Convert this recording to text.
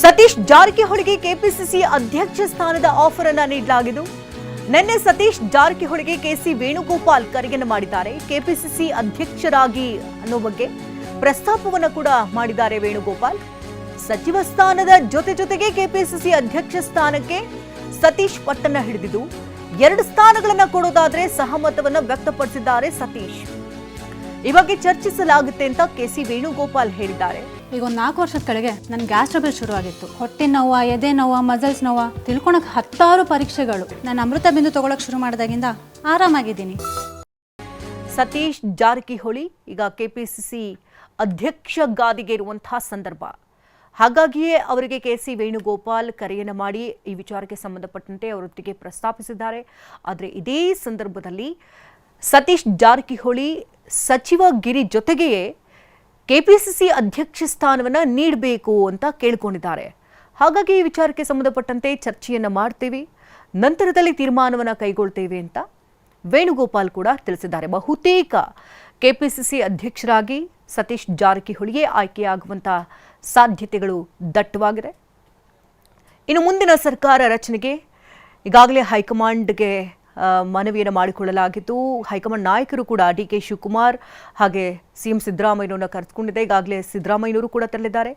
Satish ಜಾರಕಿಹೊಳಿಗೆ KPCC ಅಧ್ಯಕ್ಷ ಸ್ಥಾನದ offer ಅನ್ನು ನೀಡಲಾಗಿದ್ದು ನಿನ್ನೆ ಸತೀಶ್ ಜಾರಕಿಹೊಳಿಗೆ ಕೆಸಿ ವೇಣುಗೋಪಾಲ್ ಕರೆಯನ್ನು ಮಾಡಿದ್ದಾರೆ. ಕೆಪಿಸಿಸಿ ಅಧ್ಯಕ್ಷರಾಗಿ ಅನ್ನೋ ಬಗ್ಗೆ ಪ್ರಸ್ತಾಪವನ್ನು ಕೂಡ ಮಾಡಿದ್ದಾರೆ ವೇಣುಗೋಪಾಲ್. ಸಚಿವ ಸ್ಥಾನದ ಜೊತೆಗೆ ಕೆಪಿಸಿಸಿ ಅಧ್ಯಕ್ಷ ಸ್ಥಾನಕ್ಕೆ ಸತೀಶ್ ಪಟ್ಟಣ ಹಿಡಿದಿದ್ದು 2 ಸ್ಥಾನಗಳನ್ನು ಕೊಡೋದಾದ್ರೆ ಸಹಮತವನ್ನು ವ್ಯಕ್ತಪಡಿಸಿದ್ದಾರೆ ಸತೀಶ್. ಈ ಬಗ್ಗೆ ಚರ್ಚಿಸಲಾಗುತ್ತೆ ಅಂತ ಕೆಸಿ ವೇಣುಗೋಪಾಲ್ ಹೇಳಿದ್ದಾರೆ. ಈಗ ಒಂದು 4 ವರ್ಷದ ಕೆಳಗೆ ನನ್ನ ಗ್ಯಾಸ್ ಟ್ರಬಲ್ ಶುರುವಾಗಿತ್ತು. ಹೊಟ್ಟೆ ನೋವು, ಎದೆ ನೋವು, ಮಸಲ್ಸ್ ನೋವು ತಿಳ್ಕೊಳಕ್ಕೆ 10 ಪರೀಕ್ಷೆಗಳು. ನಾನು ಅಮೃತ ಬಿಂದು ತಗೊಳಕ್ ಶುರು ಮಾಡಿದಾಗಿಂದ ಆರಾಮಾಗಿದ್ದೀನಿ. ಸತೀಶ್ ಜಾರಕಿಹೊಳಿ ಈಗ ಕೆಪಿಸಿಸಿ ಅಧ್ಯಕ್ಷ ಗಾದಿಗೆ ಇರುವಂತಹ ಸಂದರ್ಭ. ಹಾಗಾಗಿಯೇ ಅವರಿಗೆ ಕೆಸಿ ವೇಣುಗೋಪಾಲ್ ಕರೆಯನ್ನು ಮಾಡಿ ಈ ವಿಚಾರಕ್ಕೆ ಸಂಬಂಧಪಟ್ಟಂತೆ ಅವರೊಟ್ಟಿಗೆ ಪ್ರಸ್ತಾಪಿಸಿದ್ದಾರೆ. ಆದರೆ ಇದೇ ಸಂದರ್ಭದಲ್ಲಿ ಸತೀಶ್ ಜಾರಕಿಹೊಳಿ ಸಚಿವ ಗಿರಿ ಜೊತೆಗೆಯೇ ಕೆಪಿಸಿಸಿ ಅಧ್ಯಕ್ಷ ಸ್ಥಾನವನ್ನು ನೀಡಬೇಕು ಅಂತ ಕೇಳಿಕೊಂಡಿದ್ದಾರೆ. ಹಾಗಾಗಿ ಈ ವಿಚಾರಕ್ಕೆ ಸಂಬಂಧಪಟ್ಟಂತೆ ಚರ್ಚೆಯನ್ನು ಮಾಡ್ತೀವಿ, ನಂತರದಲ್ಲಿ ತೀರ್ಮಾನವನ್ನು ಕೈಗೊಳ್ತೇವೆ ಅಂತ ವೇಣುಗೋಪಾಲ್ ಕೂಡ ತಿಳಿಸಿದ್ದಾರೆ. ಬಹುತೇಕ ಕೆಪಿಸಿಸಿ ಅಧ್ಯಕ್ಷರಾಗಿ ಸತೀಶ್ ಜಾರಕಿಹೊಳಿಗೆ ಆಯ್ಕೆಯಾಗುವಂಥ ಸಾಧ್ಯತೆಗಳು ದಟ್ಟವಾಗಿದೆ. ಇನ್ನು ಮುಂದಿನ ಸರ್ಕಾರ ರಚನೆಗೆ ಈಗಾಗಲೇ ಹೈಕಮಾಂಡ್ಗೆ ಮನವಿಯನ್ನು ಮಾಡಿಕೊಳ್ಳಲಾಗಿದ್ದು, ಹೈಕಮಾಂಡ್ ನಾಯಕರು ಕೂಡ ಡಿ.ಕೆ. ಶಿವಕುಮಾರ್ ಹಾಗೆ ಸಿಎಂ ಸಿದ್ದರಾಮಯ್ಯನವರನ್ನು ಕರೆದುಕೊಂಡಿದೆ. ಈಗಾಗಲೇ ಸಿದ್ದರಾಮಯ್ಯನವರು ಕೂಡ ತೆರಳಿದ್ದಾರೆ.